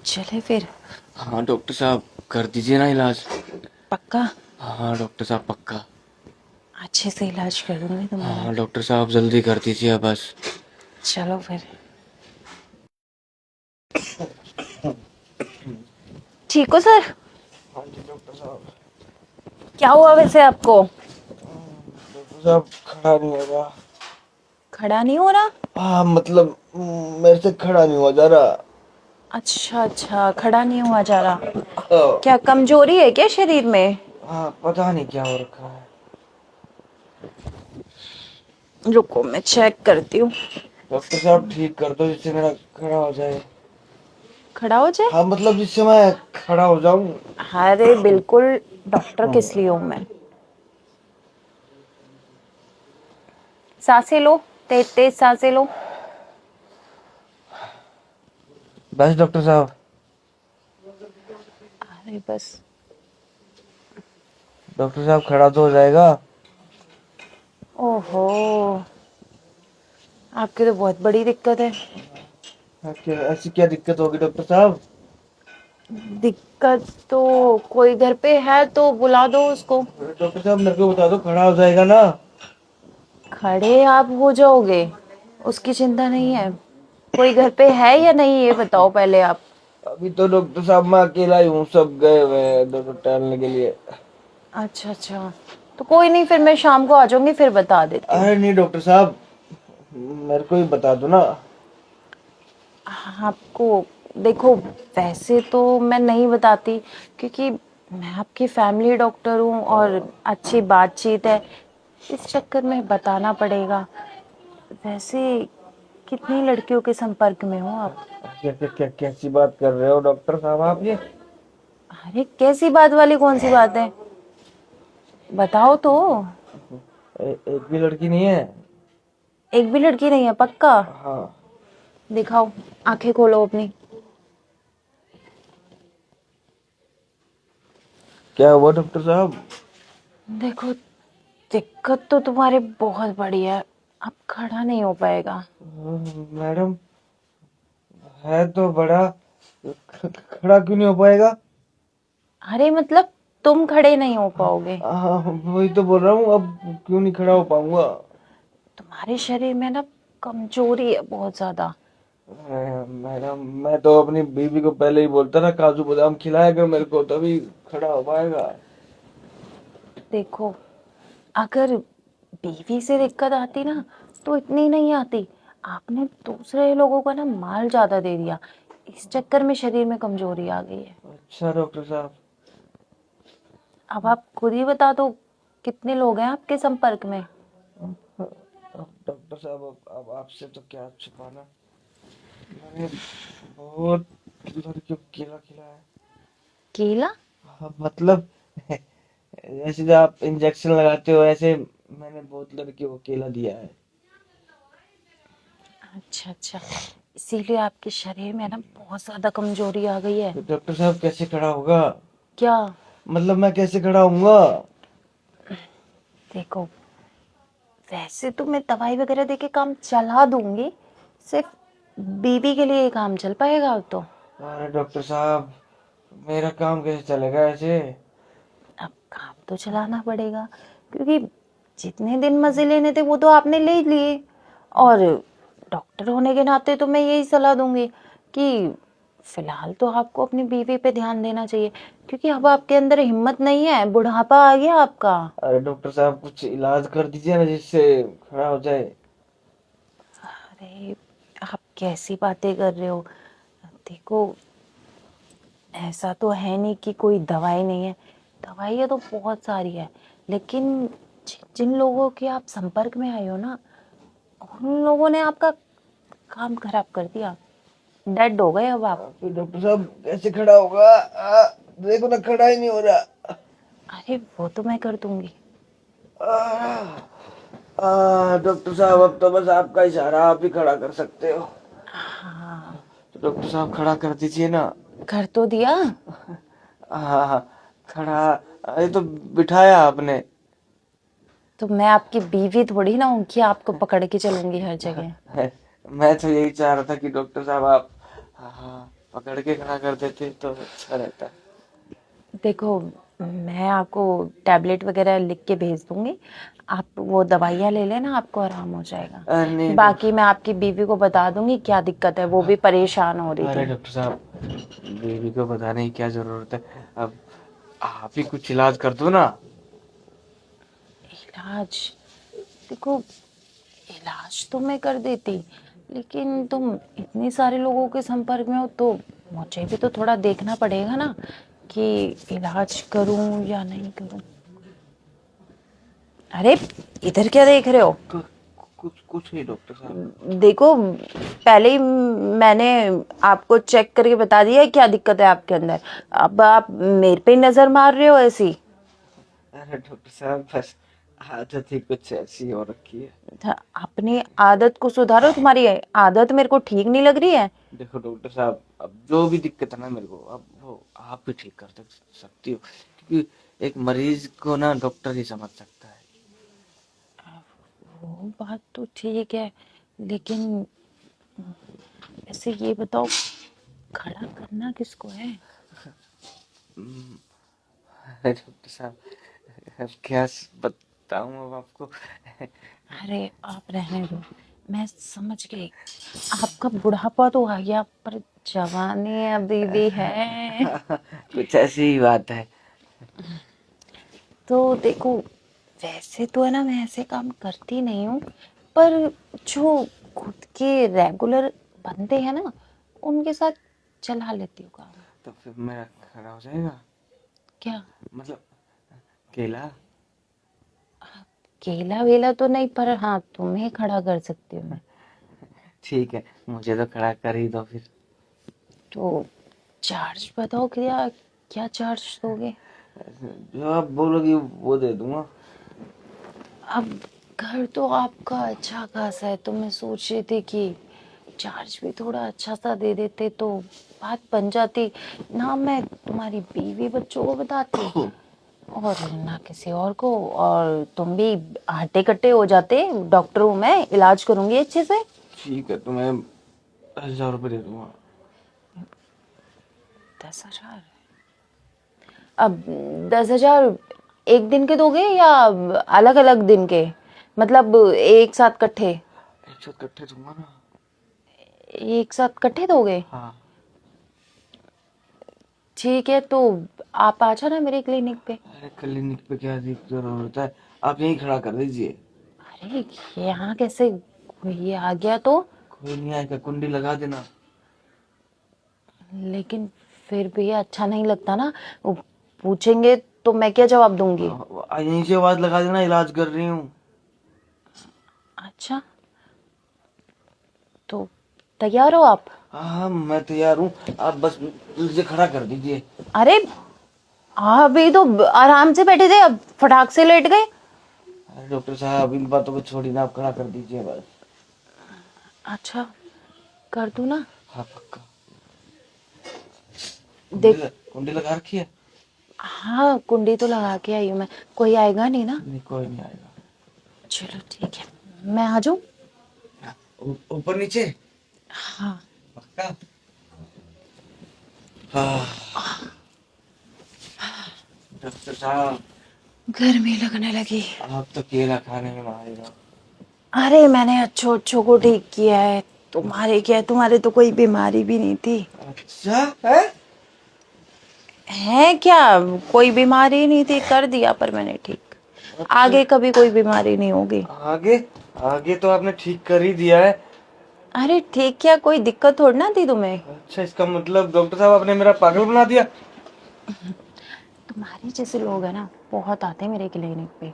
चले फिर। हाँ डॉक्टर साहब, कर दीजिए ना इलाज। पक्का। हाँ डॉक्टर साहब, पक्का। अच्छे से इलाज कर दूंगी तुम्हारा। हाँ डॉक्टर साहब, जल्दी कर दीजिए बस। चलो फिर। ठीक हो सर? हाँ जी डॉक्टर साहब। क्या हुआ वैसे आपको? डॉक्टर साहब, खड़ा नहीं होगा। खड़ा नहीं हो रहा? हाँ मतलब मेरे से खड़ा नहीं हुआ जा रहा। अच्छा अच्छा, खड़ा नहीं हुआ जा रहा। हाँ। क्या कमजोरी है क्या शरीर में? हाँ, पता नहीं क्या हो रखा है। रुको मैं चेक करती हूँ। डॉक्टर साहब, ठीक कर दो जिससे मेरा खड़ा हो जाए। खड़ा हो जाए? हाँ मतलब जिससे मैं खड़ा हो जाऊं। अरे बिल्कुल। डॉक्टर किस लिए हूँ मैं। सांसें लो। तेज तेज सांसें लो। बस डॉक्टर साहब। अरे बस। डॉक्टर साहब, खड़ा तो हो जाएगा। ओहो, आपकी तो बहुत बड़ी दिक्कत है। क्या ऐसी क्या दिक्कत होगी डॉक्टर साहब? दिक्कत तो कोई घर पे है तो बुला दो उसको। डॉक्टर साहब, मेरे को बता दो, खड़ा हो जाएगा ना? खड़े आप हो जाओगे, उसकी चिंता नहीं है। कोई घर पे है या नहीं ये बताओ पहले आप। अभी तो डॉक्टर साहब मैं अकेला ही हूँ, सब गए हुए हैं डॉक्टर टहलने के लिए। अच्छा अच्छा, तो कोई नहीं, फिर मैं शाम को आ जाऊंगी, फिर बता देती हूँ। अरे नहीं डॉक्टर साहब, मेरे को ही बता दो ना। आपको देखो, वैसे तो मैं नहीं बताती, क्योंकि मैं आपकी फैमिली डॉक्टर हूँ और अच्छी बातचीत है, इस चक्कर में बताना पड़ेगा। वैसे कितनी लड़कियों के संपर्क में हो आप? कैसी बात कर रहे हो डॉक्टर साहब आप ये? अरे कैसी बात वाली कौन सी बात है, बताओ तो। एक भी लड़की नहीं है? एक भी लड़की नहीं है? पक्का? हाँ। दिखाओ, आंखें खोलो अपनी। क्या हुआ डॉक्टर साहब? देखो, दिक्कत तो तुम्हारी बहुत बड़ी है, अब खड़ा नहीं हो पाएगा। मैडम, है तो बड़ा, खड़ा क्यों नहीं हो पाएगा? अरे मतलब तुम खड़े नहीं हो पाओगे। हाँ, वही तो बोल रहा हूँ, अब क्यों नहीं खड़ा हो पाऊंगा? तुम्हारे शरीर में ना कमजोरी है बहुत ज्यादा। मैडम, मैं तो अपनी बीवी को पहले ही बोलता था काजू बादाम खिलाया कर मेरे को, तभी खड़ा हो पाएगा। देखो, अगर बीवी से दिक्कत आती ना तो इतनी नहीं आती। आपने दूसरे लोगों का ना माल ज्यादा दे दिया, इस चक्कर में शरीर में कमजोरी आ गई है। अच्छा डॉक्टर साहब। अब आप खुद ही बता दो, कितने लोग हैं आपके संपर्क में? अब डॉक्टर साहब, अब आपसे तो क्या छुपाना। मैंने बहुत लड़कियों को केला खिलाया है। केला? हाँ, मतलब जैसे जो आप इंजेक्शन लगाते हो ऐसे मैंने बहुत लड़कियों को केला दिया है। अच्छा अच्छा, इसीलिए आपके शरीर में ना बहुत ज्यादा कमजोरी आ गई है। तो डॉक्टर साहब, कैसे खड़ा होगा? क्या? मतलब मैं कैसे खड़ा होऊंगा? देखो, वैसे तो मैं दवाई वगैरह देके काम चला दूंगी, सिर्फ बीबी के लिए ये काम चल पाएगा अब तो। अरे डॉक्टर साहब, मेरा काम कैसे चलेगा ऐसे? अब काम तो चलाना पड़ेगा, क्योंकि जितने दिन मजे लेने थे वो तो आपने ले लिए। और डॉक्टर होने के नाते तो मैं यही सलाह दूंगी कि फिलहाल तो आपको अपनी बीवी पे ध्यान देना चाहिए, क्योंकि अब आपके अंदर हिम्मत नहीं है, बुढ़ापा आ गया आपका। अरे डॉक्टर साहब, कुछ इलाज कर दीजिए ना जिससे खड़ा हो जाए। अरे, आप कैसी बातें कर रहे हो? देखो, ऐसा तो है नहीं कि कोई दवाई नहीं है, दवाइयाँ तो बहुत सारी है, लेकिन जिन लोगों के आप संपर्क में आए हो ना, उन लोगों ने आपका काम खराब कर दिया। डेड हो गए अब आप। फिर डॉक्टर साहब कैसे खड़ा होगा? देखो ना, खड़ा ही नहीं हो रहा। अरे वो तो मैं कर दूंगी। डॉक्टर साहब, अब तो बस आपका इशारा, आप ही खड़ा कर सकते हो। हाँ, तो डॉक्टर साहब, खड़ा कर दीजिए ना। कर तो दिया। हाँ हाँ, खड़ा। ये तो बिठाया आपने। तो मैं आपकी बीवी थोड़ी ना हूँ कि आपको पकड़ के चलूंगी हर जगह। मैं तो यही चाह रहा था कि डॉक्टर साहब आप, हाँ हाँ, पकड़ के खड़ा कर देते तो अच्छा रहता। देखो, मैं आपको टैबलेट वगैरह लिख के भेज दूंगी, आप वो दवाइयाँ ले लेना, आपको आराम हो जाएगा। नहीं बाकी मैं आपकी बीवी को बता दूंगी क्या दिक्कत है, वो भी परेशान हो रही अरे थी। डॉक्टर साहब, बेबी को बताने की क्या जरूरत है। अब आप ही कुछ इलाज कर दो ना। इलाज? देखो, इलाज तो मैं कर देती, लेकिन तुम इतने सारे लोगों के संपर्क में हो तो मुझे भी तो थोड़ा देखना पड़ेगा ना कि इलाज करूं या नहीं करूं। अरे, इधर क्या देख रहे हो? कुछ कुछ कुछ नहीं डॉक्टर साहब। देखो, पहले ही मैंने आपको चेक करके बता दिया है क्या दिक्कत है आपके अंदर। अब आप मेरे पे नजर मार रहे हो ऐसी। अरे डॉक्टर साहब, बस आदत ही कुछ ऐसी हो रखी है। अपनी आदत को सुधारो, तुम्हारी आदत मेरे को ठीक नहीं लग रही है। देखो डॉक्टर साहब, अब जो भी दिक्कत है ना मेरे को, अब वो आप भी ठीक कर सकती हो, क्योंकि एक मरीज को ना डॉक्टर ही समझ सकता है। वो बात तो ठीक है, लेकिन ऐसे ये बताओ, खड़ा करना किसको है? हम्म, अरे डॉक्टर साहब, अब क्या बताऊं अब आपको। अरे आप रहने दो, मैं समझ गई। आपका बुढ़ापा तो आ गया, पर जवानी अभी भी है। कुछ ऐसी ही बात है। तो देखो, वैसे तो है ना, मैं ऐसे काम करती नहीं हूँ, पर जो खुद के रेगुलर बंदे हैं ना, उनके साथ चला लेती हूँ काम। तो फिर मेरा खड़ा हो जाएगा, क्या? मतलब केला। केला वेला तो नहीं, पर हाँ, तुम्हें खड़ा कर सकती हूँ मैं। ठीक है, मुझे तो खड़ा कर ही दो फिर। तो चार्ज बताओ, क्या क्या चार्ज दोगे? जो आप बोलोगी वो दे दूंगा। अब घर तो आपका अच्छा खासा है, तो मैं सोच रही थी कि चार्ज भी थोड़ा अच्छा सा दे देते तो बात बन जाती ना। मैं तुम्हारी बीवी बच्चों को बताती और ना किसी और को, और तुम भी हट्टे कट्टे हो जाते। डॉक्टर हूँ मैं, इलाज करूंगी अच्छे से। ठीक है, तो मैं 10,000 रुपये दे दूंगा। 10,000? अब 10,000 एक दिन के दोगे या अलग अलग दिन के? मतलब एक साथ इकट्ठे? एक साथ इकट्ठे दूंगा ना। एक साथ इकट्ठे दोगे? हाँ। ठीक है, तो आप आ जाना मेरे क्लिनिक पे। अरे क्लिनिक पे क्या जरूरत है, आप यहीं खड़ा कर दीजिए। अरे, यहाँ कैसे कोई आ गया तो? कोई नहीं आएगा, कुंडी लगा देना। लेकिन फिर भी अच्छा नहीं लगता ना, वो पूछेंगे तो मैं क्या जवाब दूंगी? यहीं से आवाज लगा देना, इलाज कर रही हूँ। अच्छा, तो तैयार हो आप? हाँ मैं तैयार हूँ, आप बस मुझे खड़ा कर दीजिए। अरे, अभी तो आराम से बैठे थे, अब फटाक से लेट गए। अरे डॉक्टर साहब, इन बातों को छोड़िए ना, आप खड़ा कर दीजिए बस। अच्छा, कर दूं ना? हाँ पक्का। देख, कुंडी लगा रखी है। हाँ, कुंडी तो लगा के आई हूँ मैं। कोई आएगा नहीं ना? नहीं, कोई नहीं आएगा। चलो ठीक है, मैं आ जाऊं? ऊपर नीचे। हाँ। पक्का। हाँ डॉक्टर साहब, गर्मी लगने लगी। आप तो केला खाने में माहिर हो। अरे, मैंने अच्छों अच्छों को ठीक किया है। तुम्हारे क्या है, तुम्हारे तो कोई बीमारी भी नहीं थी। अच्छा है। है क्या? कोई बीमारी नहीं थी, कर दिया पर मैंने ठीक। अच्छा, आगे कभी कोई बीमारी नहीं होगी। आगे आगे तो आपने ठीक कर ही दिया है। अरे ठीक, क्या कोई दिक्कत थोड़ी ना थी तुम्हें? अच्छा, इसका मतलब डॉक्टर साहब आपने मेरा पागल बना दिया। तुम्हारे जैसे लोग है ना, बहुत आते हैं मेरे क्लिनिक पे।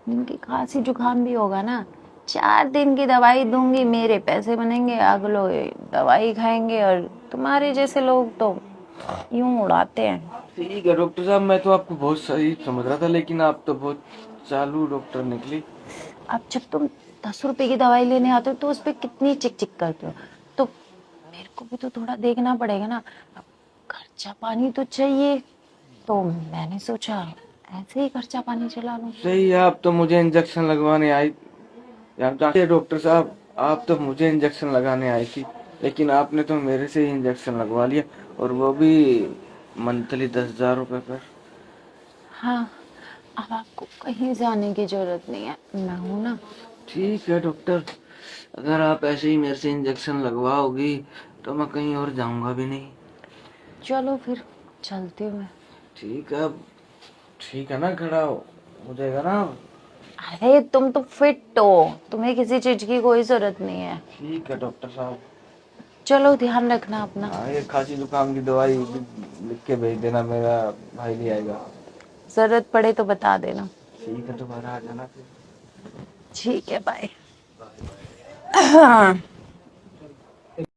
जिनकी खांसी जुकाम भी होगा ना, 4 दिन की दवाई दूंगी, मेरे पैसे बनेंगे, अगलो दवाई खाएंगे। और तुम्हारे जैसे लोग तो यूं उड़ाते हैं। ठीक है डॉक्टर साहब, मैं तो आपको बहुत सही समझ रहा था, लेकिन आप तो बहुत चालू डॉक्टर निकली। अब जब तुम 10 रुपए की दवाई लेने आते हो तो उस पर कितनी चिक चिक करते हो, तो मेरे को भी तो थोड़ा देखना पड़ेगा ना। अब खर्चा पानी तो चाहिए, तो मैंने सोचा ऐसे ही खर्चा पानी चला लूं। सही है, आप तो मुझे इंजेक्शन लगवाने आई। आप जानते हैं डॉक्टर साहब, आप तो मुझे इंजेक्शन लगाने आई थी, लेकिन आपने तो मेरे से ही इंजेक्शन लगवा लिया। और वो भी मंथली 10,000 रुपये पर। हाँ, अब आपको कहीं जाने की जरूरत नहीं है, मैं हूं ना। ठीक है डॉक्टर, अगर आप ऐसे ही मेरे से इंजेक्शन लगवाओगी तो मैं कहीं और जाऊंगा भी नहीं। चलो फिर चलती हूँ मैं। ठीक है, अब ठीक है ना, खड़ा हो जाएगा ना अब? अरे तुम तो फिट हो, तुम्हें किसी चीज की कोई जरूरत नहीं है। ठीक है डॉक्टर साहब। चलो ध्यान रखना अपना। हाँ, ये खांसी जुकाम की दवाई भी लिख के भेज देना, मेरा भाई नहीं आएगा। जरूरत पड़े तो बता देना। ठीक है, दोबारा आ जाना फिर। ठीक है, बाय।